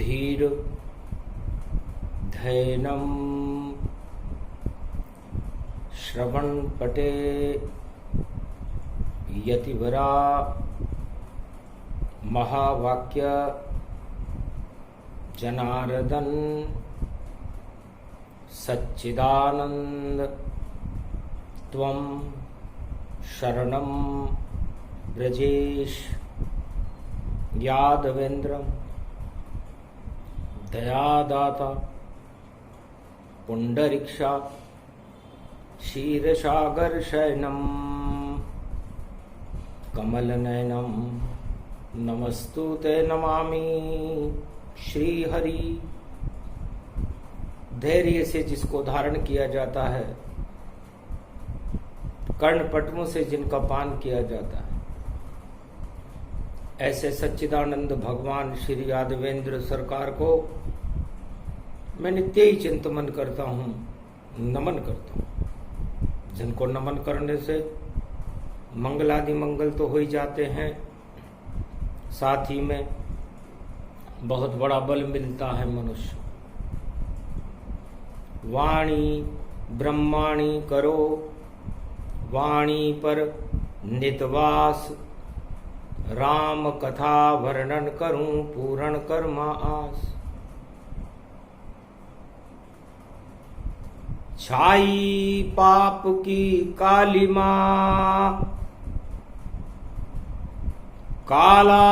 धीर धैनम श्रवणपटे यतिवरा महावाक्य जनार्दन सच्चिदानंद त्वं शरणं ब्रजेश यादवेन्द्रं दयादाता पुंडरीक्षा क्षीरसागर शयनम कमलनयनम नमस्तुते नमामि श्रीहरि। धैर्य से जिसको धारण किया जाता है, कर्णपटमों से जिनका पान किया जाता है, ऐसे सच्चिदानंद भगवान श्री यादवेंद्र सरकार को मैं नित्य ही चिंतन करता हूँ, नमन करता हूँ। जिनको नमन करने से मंगलादि मंगल तो हो ही जाते हैं, साथ ही में बहुत बड़ा बल मिलता है मनुष्य। वाणी ब्रह्माणी करो, वाणी पर नितवास, राम कथा वर्णन करूं पूर्ण कर्मा आस। छाई पाप की कालिमा, काला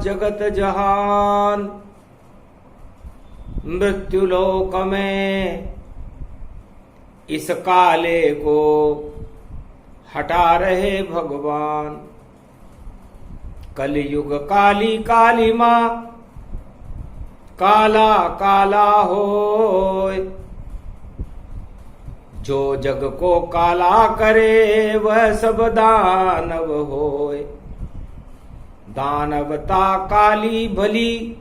जगत जहान, मृत्युलोक में इस काले को हटा रहे भगवान। कलयुग काली काली मां, काला काला होय। जो जग को काला करे वह सब दानव होय। दानवता काली भली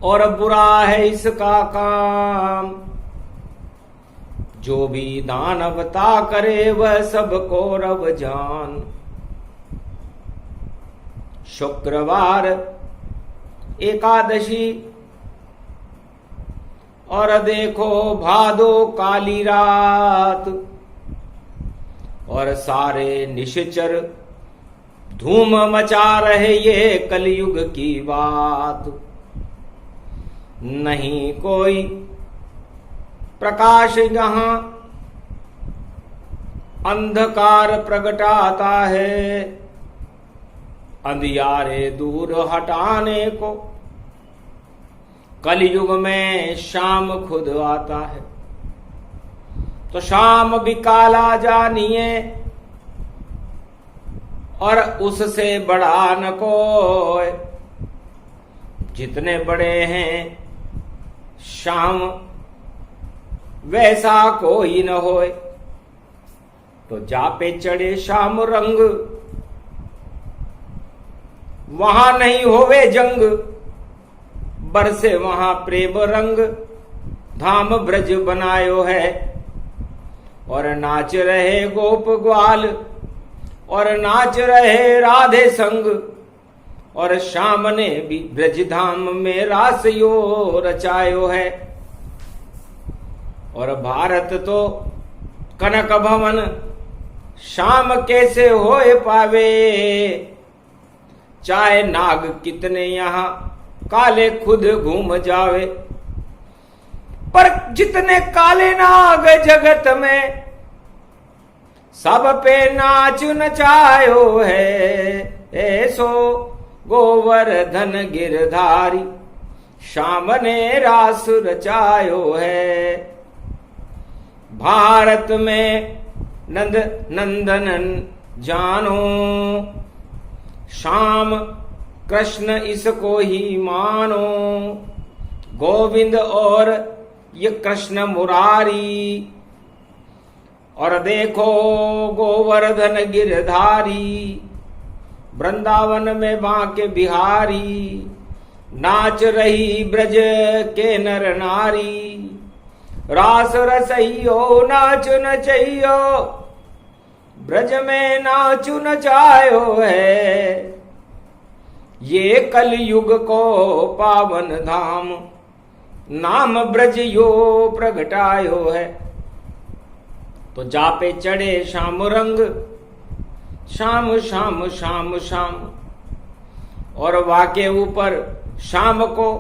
और बुरा है इसका काम। जो भी दानवता करे वह सब कौरव जान। शुक्रवार एकादशी और देखो भादो काली रात, और सारे निश्चर धूम मचा रहे ये कलयुग की बात। नहीं कोई प्रकाश यहाँ अंधकार प्रगटाता है। अंधियारे दूर हटाने को कलयुग में शाम खुद आता है। तो शाम भी काला जानिए और उससे बड़ा न कोई। जितने बड़े हैं शाम वैसा कोई न होए। तो जा पे चढ़े शाम रंग, वहां नहीं होवे जंग। बरसे वहां प्रेम रंग, धाम ब्रज बनायो है। और नाच रहे गोप ग्वाल, और नाच रहे राधे संग। और श्याम ने भी ब्रज धाम में रास यो रचायो है। और भारत तो कनक भवन, श्याम कैसे होए पावे। चाहे नाग कितने यहाँ काले खुद घूम जावे। पर जितने काले नाग जगत में, सब पे नाच नचायो है। ऐसो गोवर्धन गिरधारी, श्याम ने रास रचायो है। भारत में नंद नंदन जानो, श्याम कृष्ण इसको ही मानो। गोविंद और ये कृष्ण मुरारी, और देखो गोवर्धन गिरधारी। वृंदावन में बांके बिहारी, नाच रही ब्रज के नर नारी। रास रसइयो नाच नचइयो, ब्रज में नाचु नचायो है। ये कलयुग को पावन धाम, नाम ब्रज यो प्रगटायो है। तो जापे चढ़े श्याम रंग, श्याम श्याम श्याम श्याम, और वाके ऊपर श्याम को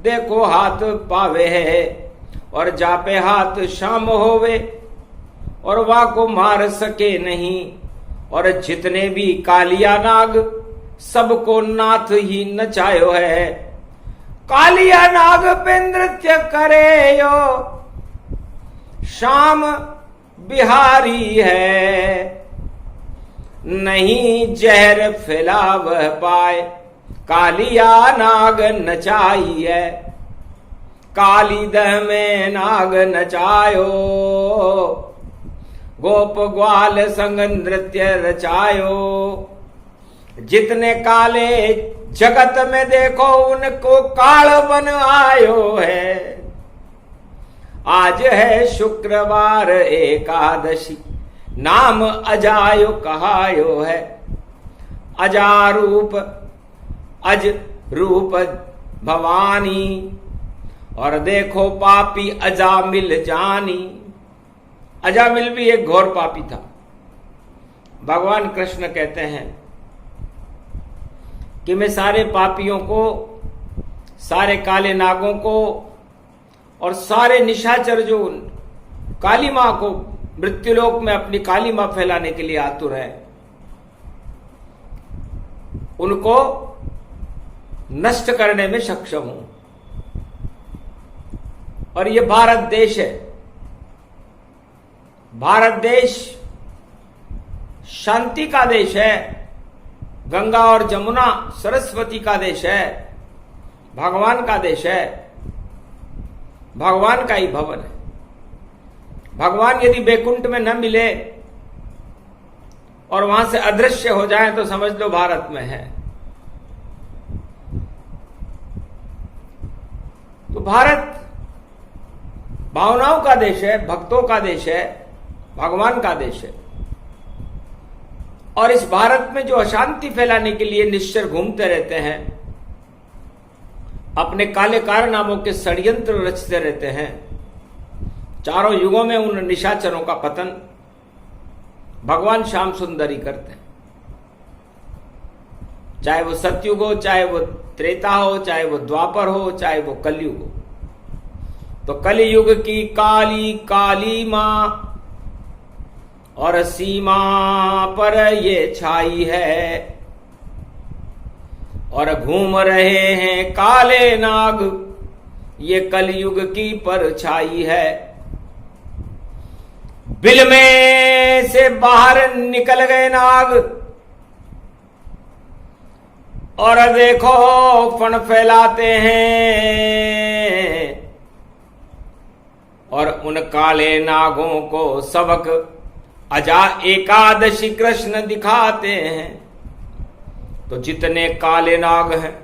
देखो हाथ पावे है, और जापे हाथ श्याम होवे, और वाको मार सके नहीं। और जितने भी कालिया नाग, सबको नाथ ही नचायो है। कालिया नाग पे नृत्य करे यो, श्याम बिहारी है। नहीं जहर फैलाव पाए, कालिया नाग नचाई है। काली दह में नाग नचायो, गोप ग्वाल संग नृत्य रचायो। जितने काले जगत में देखो, उनको काल बन आयो है। आज है शुक्रवार एकादशी, नाम अजायो कहायो है। अजा रूप अज रूप भवानी, और देखो पापी अजामिल जानी। अजामिल भी एक घोर पापी था। भगवान कृष्ण कहते हैं कि मैं सारे पापियों को, सारे काले नागों को, और सारे निशाचर जो काली मां को मृत्युलोक में अपनी काली मां फैलाने के लिए आतुर है, उनको नष्ट करने में सक्षम हूं। और ये भारत देश है। भारत देश शांति का देश है। गंगा और जमुना सरस्वती का देश है। भगवान का देश है। भगवान का ही भवन है। भगवान यदि बैकुंठ में न मिले और वहां से अदृश्य हो जाए तो समझ लो भारत में है। तो भारत भावनाओं का देश है, भक्तों का देश है, भगवान का देश है। और इस भारत में जो अशांति फैलाने के लिए निश्चर घूमते रहते हैं, अपने काले कारनामों के षड्यंत्र रचते रहते हैं, चारों युगों में उन निशाचरों का पतन भगवान श्याम सुंदर ही करते हैं। चाहे वो सतयुग हो, चाहे वो त्रेता हो, चाहे वो द्वापर हो, चाहे वो कलयुग हो। तो कलयुग की काली काली मां और सीमा पर ये छाई है, और घूम रहे हैं काले नाग, ये कलयुग की परछाई है। बिल में से बाहर निकल गए नाग, और देखो फण फैलाते हैं, और उन काले नागों को सबक अजा एकादशी कृष्ण दिखाते हैं। तो जितने काले नाग हैं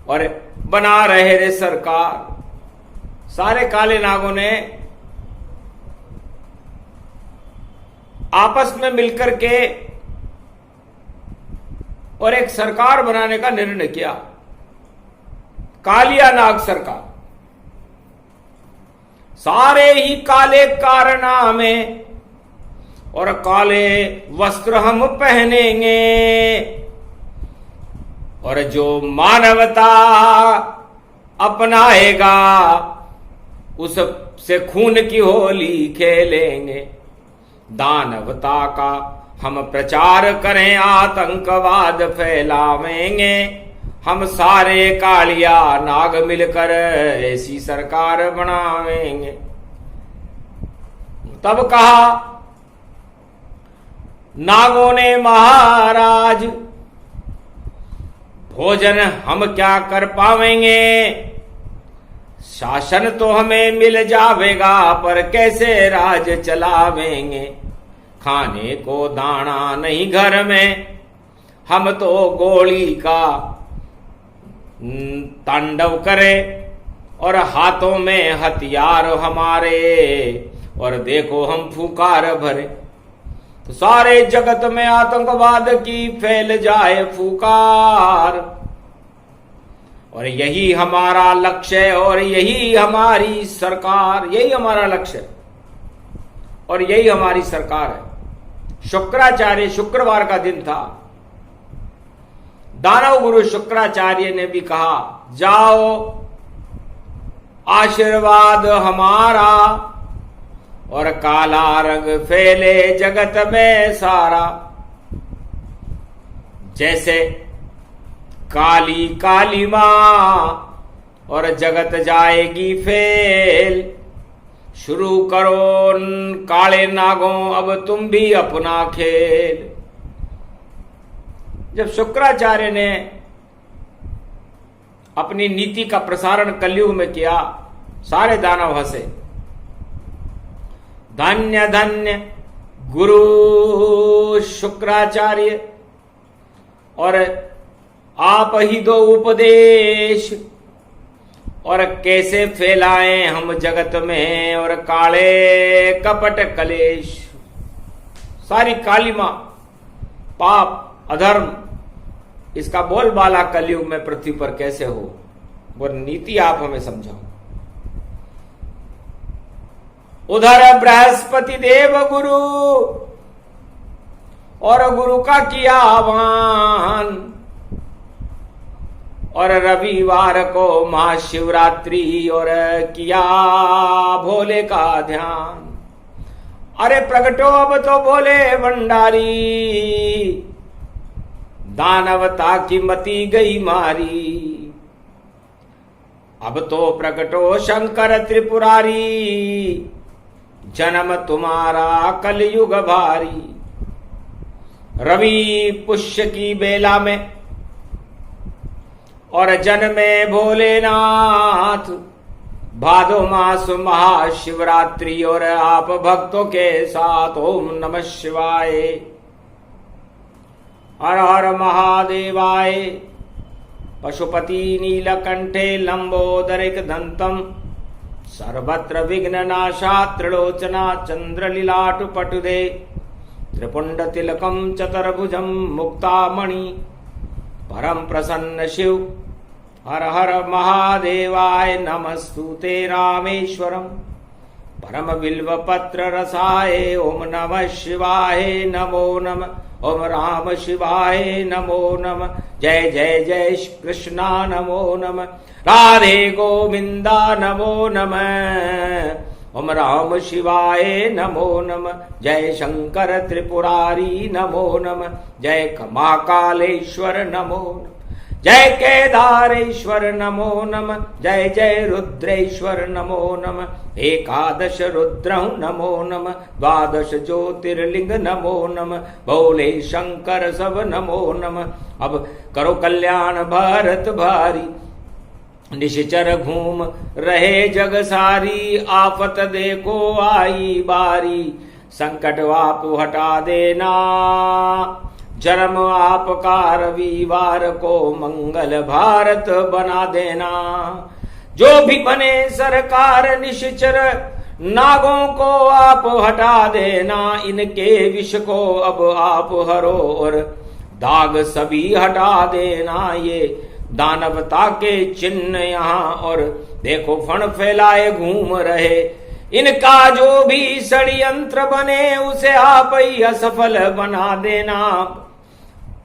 और बना रहे रे सरकार, सारे काले नागों ने आपस में मिलकर के और एक सरकार बनाने का निर्णय किया, कालिया नाग सरकार। सारे ही काले कारनामे और काले वस्त्र हम पहनेंगे, और जो मानवता अपनाएगा उससे खून की होली खेलेंगे। दानवता का हम प्रचार करें, आतंकवाद फैलावेंगे, हम सारे कालिया नाग मिलकर ऐसी सरकार बनावेंगे। तब कहा नागों ने, महाराज भोजन हम क्या कर पावेंगे, शासन तो हमें मिल जावेगा, पर कैसे राज चलावेंगे। खाने को दाना नहीं घर में, हम तो गोली का तांडव करे, और हाथों में हथियार हमारे, और देखो हम फुकार भरे। तो तो सारे जगत में आतंकवाद की फैल जाए फुकार। और यही हमारा लक्ष्य है और यही हमारी सरकार, यही हमारा लक्ष्य है और यही हमारी सरकार है। शुक्राचार्य, शुक्रवार का दिन था, दानव गुरु शुक्राचार्य ने भी कहा, जाओ आशीर्वाद हमारा और काला रंग फैले जगत में सारा। जैसे काली काली मां और जगत जाएगी फेल। शुरू करो काले नागों अब तुम भी अपना खेल। जब शुक्राचार्य ने अपनी नीति का प्रसारण कलयुग में किया, सारे दानव हंसे। धन्य धन्य गुरु शुक्राचार्य, और आप ही दो उपदेश, और कैसे फैलाएं हम जगत में और काले कपट कलेश। सारी कालिमा, पाप, अधर्म, इसका बोलबाला कलयुग में पृथ्वी पर कैसे हो, वो नीति आप हमें समझाओ। उधर बृहस्पति देव गुरु और गुरु का किया आह्वान, और रविवार को महाशिवरात्रि और किया भोले का ध्यान। अरे प्रगटो अब तो भोले भंडारी, दानवता की मती गई मारी। अब तो प्रगटो शंकर त्रिपुरारी, जन्म तुम्हारा कलयुग भारी। रवि पुष्य की बेला में और जन्मे भोलेनाथ, भादो मास महाशिवरात्रि और आप भक्तों के साथ ओम नमः शिवाय, हर हर महादेवाय। पशुपति नीलकंठे लंबोदरिक दंतम, सर्वत्र विघ्न नाशा त्रिलोचना चंद्रलीलाटु पटुदे, त्रिपुंड तिलकम चतुर्भुजम मुक्तामणि, परम प्रसन्न शिव हर हर महादेवाय। नमस्तुते रामेश्वरम परम बिल्व पत्र रसाय, ओम नमः शिवाय नमो नमः, ओम राम शिवाय नमो नमः। जय जय जय कृष्णा नमो नमः, राधे गोविंदा नमो नमः, ओम राम शिवाय नमो नमः। जय शंकर त्रिपुरारी नमो नमः, जय महाकालेश्वर नमो नमः, जय केदारेश्वर नमो नमः, जय जय रुद्रेश्वर नमो नमः। एकादश रुद्र नमो नमः, द्वादश ज्योतिर्लिंग नमो नमः, भोले शंकर सब नमो नमः। अब करो कल्याण भारत भारी, निश्चर घूम रहे जग सारी। आफत देखो आई बारी, संकट आप हटा देना। जन्म आपका रविवार को, मंगल भारत बना देना। जो भी बने सरकार निश्चर, नागों को आप हटा देना। इनके विष को अब आप हरो और दाग सभी हटा देना। ये दानवता के चिन्ह यहाँ और देखो फण फैलाए घूम रहे। इनका जो भी षड्यंत्र बने उसे आप ही असफल बना देना।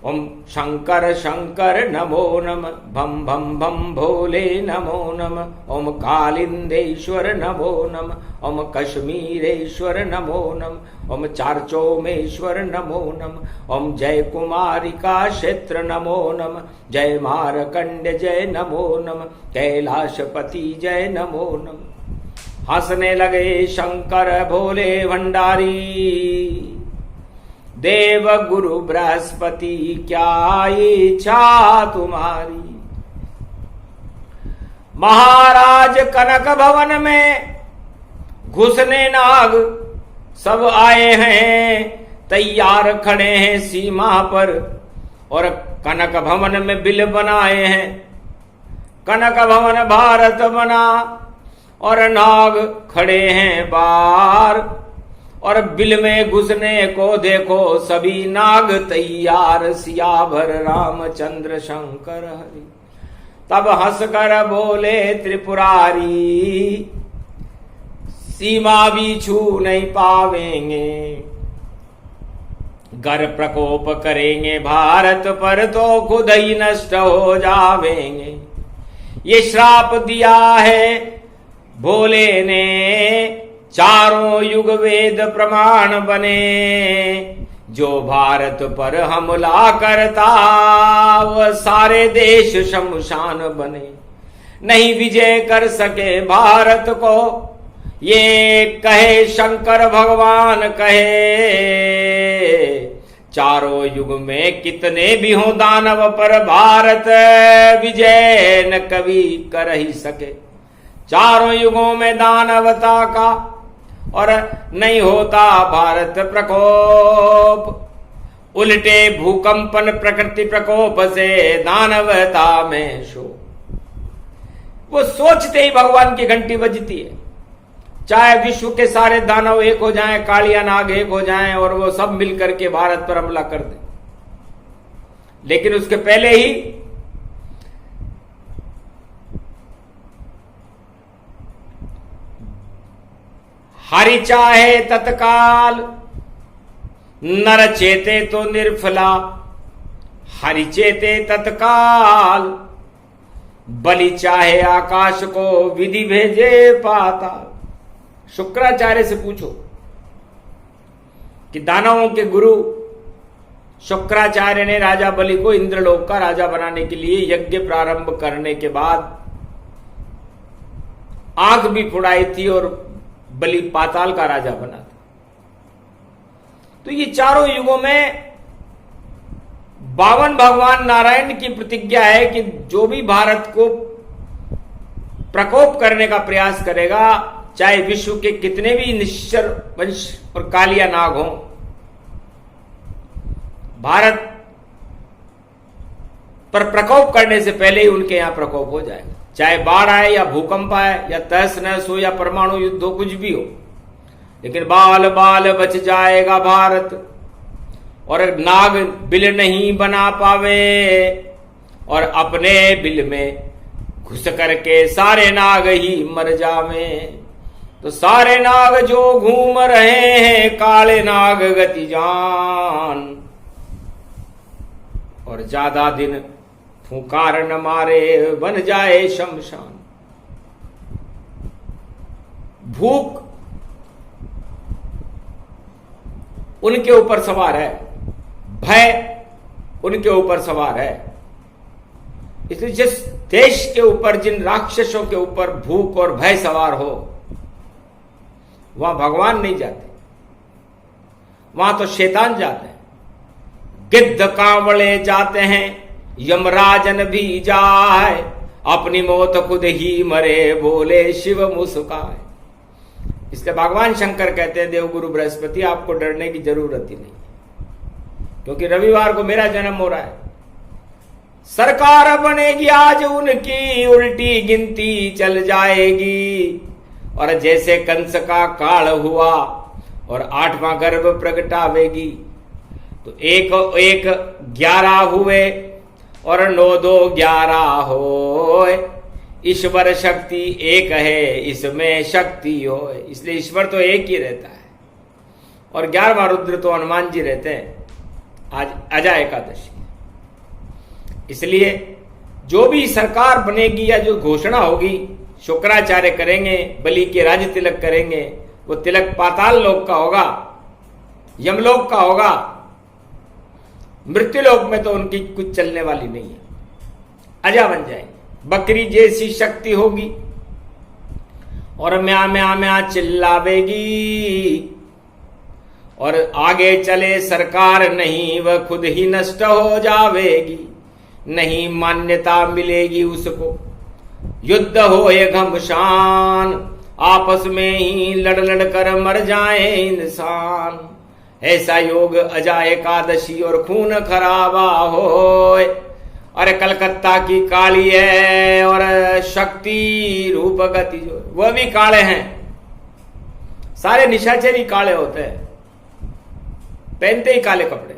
ओम शंकर शंकर नमो नमः, भम भम भम भोले नमो नमः। ओम कालिंदेश्वर नमो नमः, ओम कश्मीरेश्वर नमो नमः, ओम चारचौमेश्वर नमो नमः। ओम जय कुमारिका क्षेत्र नमो नमः, जय मारकंड जय नमो नमः, कैलाशपति जय नमो नमः। हंसने लगे शंकर भोले भंडारी, देव गुरु बृहस्पति क्या इच्छा तुम्हारी। महाराज कनक भवन में घुसने नाग सब आए हैं, तैयार खड़े हैं सीमा पर और कनक भवन में बिल बनाए हैं। कनक भवन भारत बना और नाग खड़े हैं बाहर और बिल में घुसने को देखो सभी नाग तैयार, सियावर रामचंद्र शंकर हरि। तब हंसकर बोले त्रिपुरारी, सीमा भी छू नहीं पावेंगे, गर प्रकोप करेंगे भारत पर तो खुद ही नष्ट हो जावेंगे। ये श्राप दिया है भोले ने, चारों युग वेद प्रमाण बने, जो भारत पर हमला करता वह सारे देश शमशान बने। नहीं विजय कर सके भारत को, ये कहे शंकर भगवान कहे। चारों युग में कितने भी हो दानव पर भारत विजय न कभी कर ही सके। चारों युगों में दानवता का और नहीं होता भारत प्रकोप। उल्टे भूकंपन प्रकृति प्रकोप से दानवता में शो। वो सोचते ही भगवान की घंटी बजती है। चाहे विश्व के सारे दानव एक हो जाएं, कालिया नाग एक हो जाएं और वो सब मिलकर के भारत पर हमला कर दें, लेकिन उसके पहले ही हरि चाहे तत्काल, नर चेते तो निर्फला। हरि चेते तत्काल, बलि चाहे आकाश को विधि भेजे पाताल। शुक्राचार्य से पूछो कि दानवों के गुरु शुक्राचार्य ने राजा बलि को इंद्रलोक का राजा बनाने के लिए यज्ञ प्रारंभ करने के बाद आंख भी फुड़ाई थी और बलि पाताल का राजा बना था। तो ये चारों युगों में बावन भगवान नारायण की प्रतिज्ञा है कि जो भी भारत को प्रकोप करने का प्रयास करेगा, चाहे विश्व के कितने भी निश्चर वंश और कालिया नाग हों, भारत पर प्रकोप करने से पहले ही उनके यहां प्रकोप हो जाएगा। चाहे बाढ़ आए या भूकंप आए या तहस नहस हो या परमाणु युद्ध हो, कुछ भी हो, लेकिन बाल बाल बच जाएगा भारत। और नाग बिल नहीं बना पावे और अपने बिल में घुस करके सारे नाग ही मर जावे। तो सारे नाग जो घूम रहे हैं काले नाग गति जान, और ज्यादा दिन फूंकार न मारे बन जाए शमशान। भूख उनके ऊपर सवार है, भय उनके ऊपर सवार है। इसलिए जिस देश के ऊपर, जिन राक्षसों के ऊपर भूख और भय सवार हो, वहां भगवान नहीं जाते, वहां तो शैतान जाते हैं। गिद्ध कांवड़े जाते हैं, यमराजन भी जाए, अपनी मौत खुद ही मरे बोले शिव मुस्काए। इसलिए भगवान शंकर कहते हैं, देवगुरु बृहस्पति आपको डरने की जरूरत ही नहीं, क्योंकि रविवार को मेरा जन्म हो रहा है। सरकार बनेगी आज उनकी, उल्टी गिनती चल जाएगी। और जैसे कंस का काल हुआ और 8वां गर्भ प्रगटावेगी, तो 1 1 11 हुए और 9 2 11 हो। ईश्वर शक्ति एक है, इसमें शक्ति हो। इसलिए ईश्वर तो एक ही रहता है। और 11वां रुद्र तो हनुमान जी रहते हैं आज अजा एकादशी। इसलिए जो भी सरकार बनेगी या जो घोषणा होगी, शुक्राचार्य करेंगे, बलि के राज तिलक करेंगे। वो तिलक पाताल लोक का होगा, यमलोक का होगा। मृत्युलोक में तो उनकी कुछ चलने वाली नहीं है, अजा बन जाएंगे। बकरी जैसी शक्ति होगी और म्या म्या म्या चिल्लावेगी, और आगे चले सरकार नहीं, वह खुद ही नष्ट हो जावेगी। नहीं मान्यता मिलेगी उसको, युद्ध हो ये घमसान, आपस में ही लड़ लड़ कर मर जाए इंसान। ऐसा योग अजा एकादशी और खून खराबा होए। अरे कलकत्ता की काली है और शक्ति रूप गति जो वह भी काले हैं। सारे निशाचर ही काले होते हैं, पहनते ही काले कपड़े।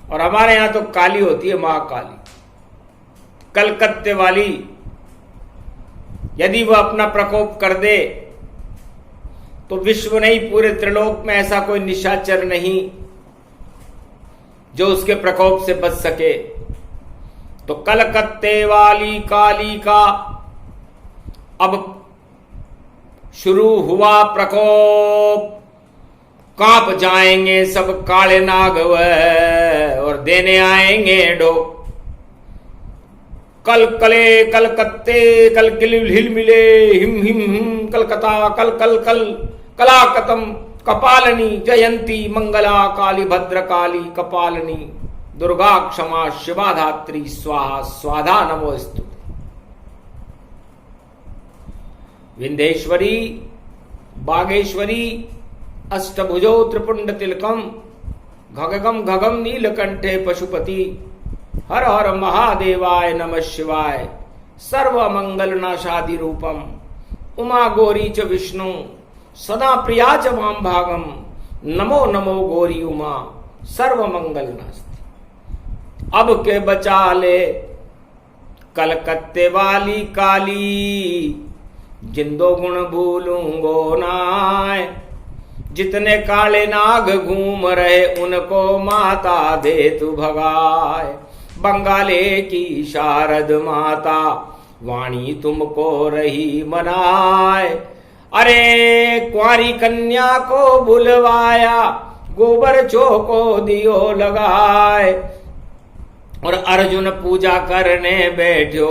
और हमारे यहां तो काली होती है महाकाली, कलकत्ते वाली। यदि वह अपना प्रकोप कर दे तो विश्व नहीं, पूरे त्रिलोक में ऐसा कोई निशाचर नहीं जो उसके प्रकोप से बच सके। तो कलकत्ते वाली काली का अब शुरू हुआ प्रकोप। कांप जाएंगे सब काले नाग वह और देने आएंगे ढोक। कल कले कलकत्ते कल हिल मिले हिम हिम हिम कलकत्ता कल कल कल कलाकतम कपालनी जयंती मंगला काली भद्र काली कपालनी दुर्गा क्षमा शिवा धात्री स्वाहा स्वाधा नमोस्तु। विंध्येश्वरी बागेश्वरी अष्टभुजो त्रिपुंड तिलकम घगम घगम नीलकंठे पशुपति हर हर महादेवाय नमः शिवाय सर्वमंगल नाशादि रूपम उमा गौरी च विष्णु सदा प्रिया च वाम भागम नमो नमो गौरी उमा सर्वमंगल नास्ति। अब के बचा ले कलकत्ते वाली काली जिंदो गुण भूलूंगो नाय। जितने काले नाग घूम रहे उनको माता दे तू भगाए। बंगाले की शारद माता वाणी तुमको रही मनाए। अरे कुंवारी कन्या को बुलवाया गोबर चौको दियो लगाए। और अर्जुन पूजा करने बैठो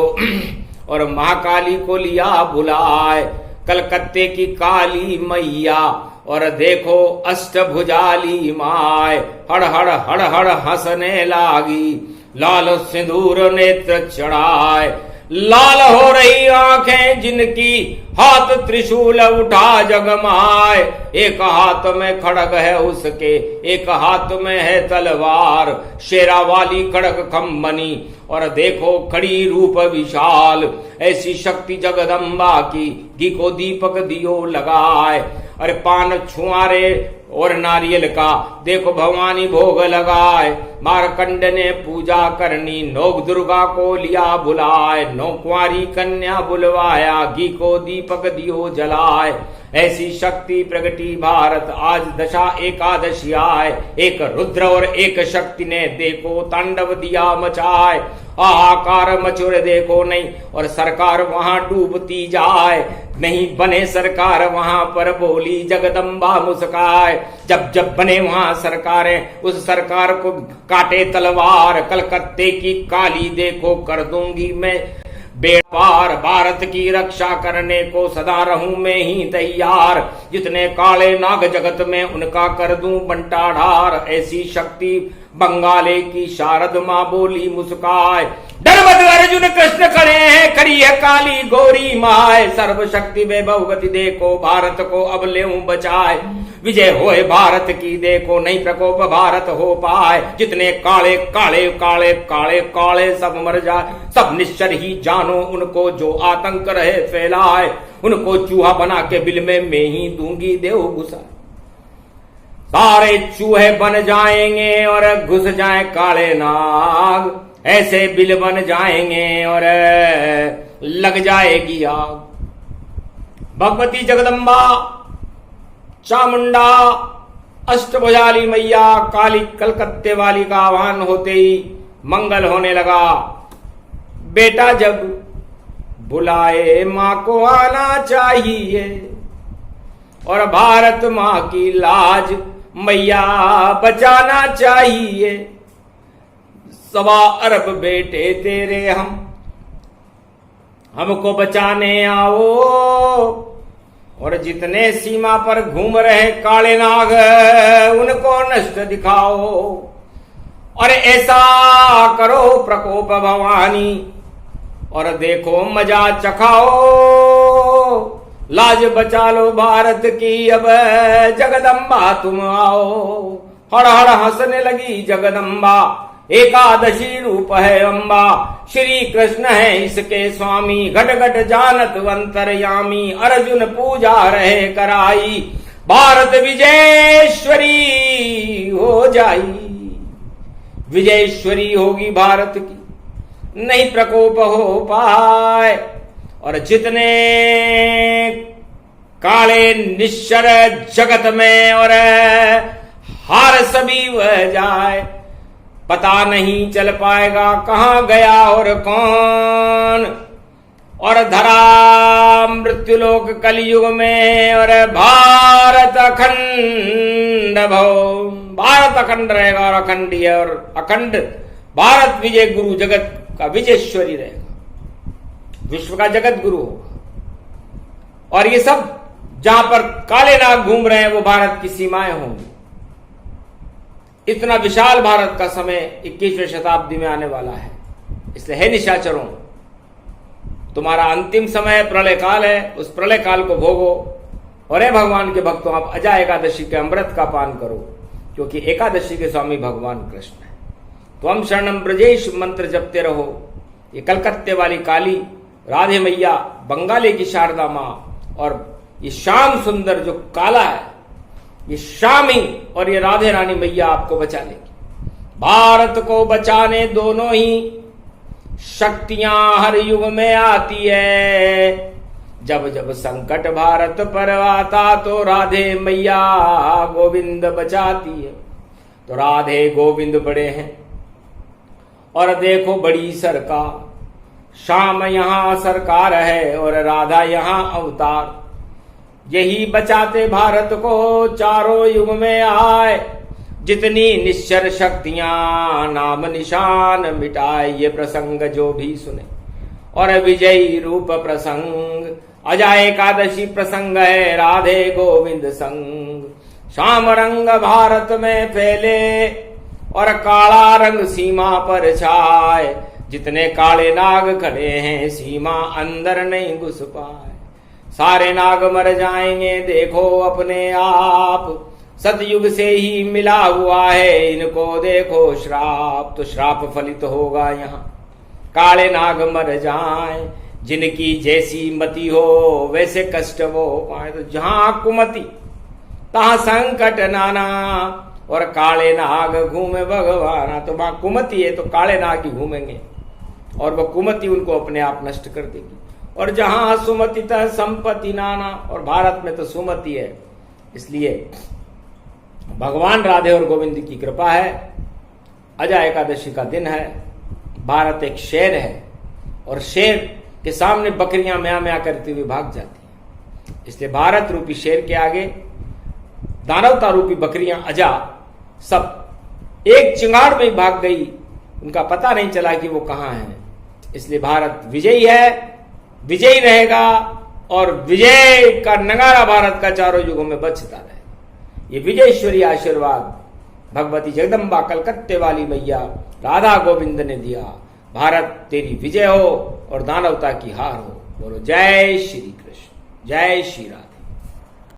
और महाकाली को लिया बुलाए। कलकत्ते की काली मैया और देखो अष्टभुजाली माय हड़ हड़ हड़ हड़ हंसने लागी। लाल सिंदूर नेत्र चढ़ाए लाल हो रही आंखें जिनकी हाथ त्रिशूल उठा जगमाए। एक हाथ में खड़ग है उसके एक हाथ में है तलवार। शेरा वाली खड़ग खम्बनी और देखो खड़ी रूप विशाल। ऐसी शक्ति जगदम्बा की घी को दीपक दियो लगाए। अरे पान छुआरे और नारियल का देखो भवानी भोग लगाए। मारकंड ने पूजा करनी नोक दुर्गा को लिया बुलाए। नौ कुंवारी कन्या बुलवाया घी को दीपक दियो जलाए। ऐसी शक्ति प्रगटी भारत आज दशा एकादशी आए। एक रुद्र और एक शक्ति ने देखो तांडव दिया मचाए। हाहाकार मचुर देखो नहीं और सरकार वहां डूबती जाए। नहीं बने सरकार वहां पर बोली जगदम्बा मुस्काए। जब जब बने वहां सरकारें उस सरकार को काटे तलवार। कलकत्ते की काली देखो कर दूंगी मैं बेपार। भारत की रक्षा करने को सदा रहूं मैं ही तैयार। जितने काले नाग जगत में उनका कर दूं बंटाढार। ऐसी शक्ति बंगाले की शारद माँ बोली मुस्काए। डरवत अर्जुन कृष्ण खड़े हैं खड़ी है काली गौरी माए। सर्वशक्ति वैभवगति देखो भारत को अब लेऊं बचाए। विजय होए भारत की देखो नहीं प्रकोप भारत हो पाए। जितने काले काले काले काले काले सब मर जाए। सब निश्चर ही जानो उनको जो आतंक रहे फैलाए। उनको चूहा बना के बिल में मैं ही दूंगी देव घुसा। सारे चूहे बन जाएंगे और घुस जाए काले नाग। ऐसे बिल बन जाएंगे और लग जाएगी आग। भगवती जगदम्बा चामुंडा अष्टभुजाली मैया काली कलकत्ते वाली का आह्वान होते ही मंगल होने लगा। बेटा जब बुलाए मां को आना चाहिए और भारत मां की लाज मैया बचाना चाहिए। 1.25 अरब बेटे तेरे हमको बचाने आओ। और जितने सीमा पर घूम रहे काले नाग उनको नष्ट दिखाओ। और ऐसा करो प्रकोप भवानी और देखो मजा चखाओ। लाज बचा लो भारत की अब जगदम्बा तुम आओ। हड़ हड़ हंसने लगी जगदम्बा एकादशी रूप है अम्बा, श्री कृष्ण है इसके स्वामी, घट घट जानत अंतरयामी, अर्जुन पूजा रहे कराई, भारत विजयेश्वरी हो जाई। विजयेश्वरी होगी भारत की, नहीं प्रकोप हो पाए, और जितने काले निश्चर जगत में और हार सभी वह जाए, पता नहीं चल पाएगा कहां गया और कौन। और धरा मृत्युलोक कलयुग में और भारत अखंड भव, भारत अखंड रहेगा और अखंडीय, और अखंड भारत विजय गुरु जगत का विजयेश्वरी रहेगा, विश्व का जगत गुरु होगा। और ये सब जहां पर काले नाग घूम रहे हैं वो भारत की सीमाएं होंगी। इतना विशाल भारत का समय 21वीं शताब्दी में आने वाला है। इसलिए हे निशाचरों, तुम्हारा अंतिम समय प्रलय काल है, उस प्रलय काल को भोगो। और हे भगवान के भक्तों, आप अजा एकादशी के अमृत का पान करो, क्योंकि एकादशी के स्वामी भगवान कृष्ण है। तो हम शरणम ब्रजेश मंत्र जपते रहो। ये कलकत्ते वाली काली, राधे मैया, बंगाली की शारदा माँ, और ये श्याम सुंदर जो काला है, ये श्यामी और ये राधे रानी मैया आपको बचा लेगी। भारत को बचाने दोनों ही शक्तियां हर युग में आती है। जब जब संकट भारत पर आता तो राधे मैया गोविंद बचाती है। तो राधे गोविंद बड़े हैं, और देखो बड़ी सरकार, श्याम यहां सरकार है और राधा यहां अवतार। यही बचाते भारत को चारों युग में आए, जितनी निश्चर शक्तियां नाम निशान मिटाए। ये प्रसंग जो भी सुने, और विजयी रूप प्रसंग, अजा एकादशी प्रसंग है राधे गोविंद संग। श्याम रंग भारत में फैले और काला रंग सीमा पर छाए। जितने काले नाग खड़े हैं सीमा अंदर नहीं घुस पाए। सारे नाग मर जाएंगे देखो अपने आप, सतयुग से ही मिला हुआ है इनको देखो श्राप। तो श्राप फलित होगा यहाँ, काले नाग मर जाएं। जिनकी जैसी मति हो वैसे कष्ट वो पाए। तो जहां कुमति तहां संकट नाना, और काले नाग घूमे भगवाना। तो वहां कुमति है तो काले नाग ही घूमेंगे, और वह कुमति उनको अपने आप नष्ट कर देगी। और जहां सुमति तह संपत्ति नाना, और भारत में तो सुमति है। इसलिए भगवान राधे और गोविंद की कृपा है। अजा एकादशी का दिन है। भारत एक शेर है, और शेर के सामने बकरियां म्या म्या करती हुई भाग जाती हैं। इसलिए भारत रूपी शेर के आगे दानवता रूपी बकरियां अजा सब एक चिंगाड़ में ही भाग गई, उनका पता नहीं चला कि वो कहां है। इसलिए भारत विजयी है, विजयी रहेगा, और विजय का नगारा भारत का चारों युगों में बजता रहे। ये विजयेश्वरी आशीर्वाद भगवती जगदम्बा कलकत्ते वाली मैया राधा गोविंद ने दिया। भारत तेरी विजय हो और दानवता की हार हो। बोलो जय श्री कृष्ण, जय श्री राधे।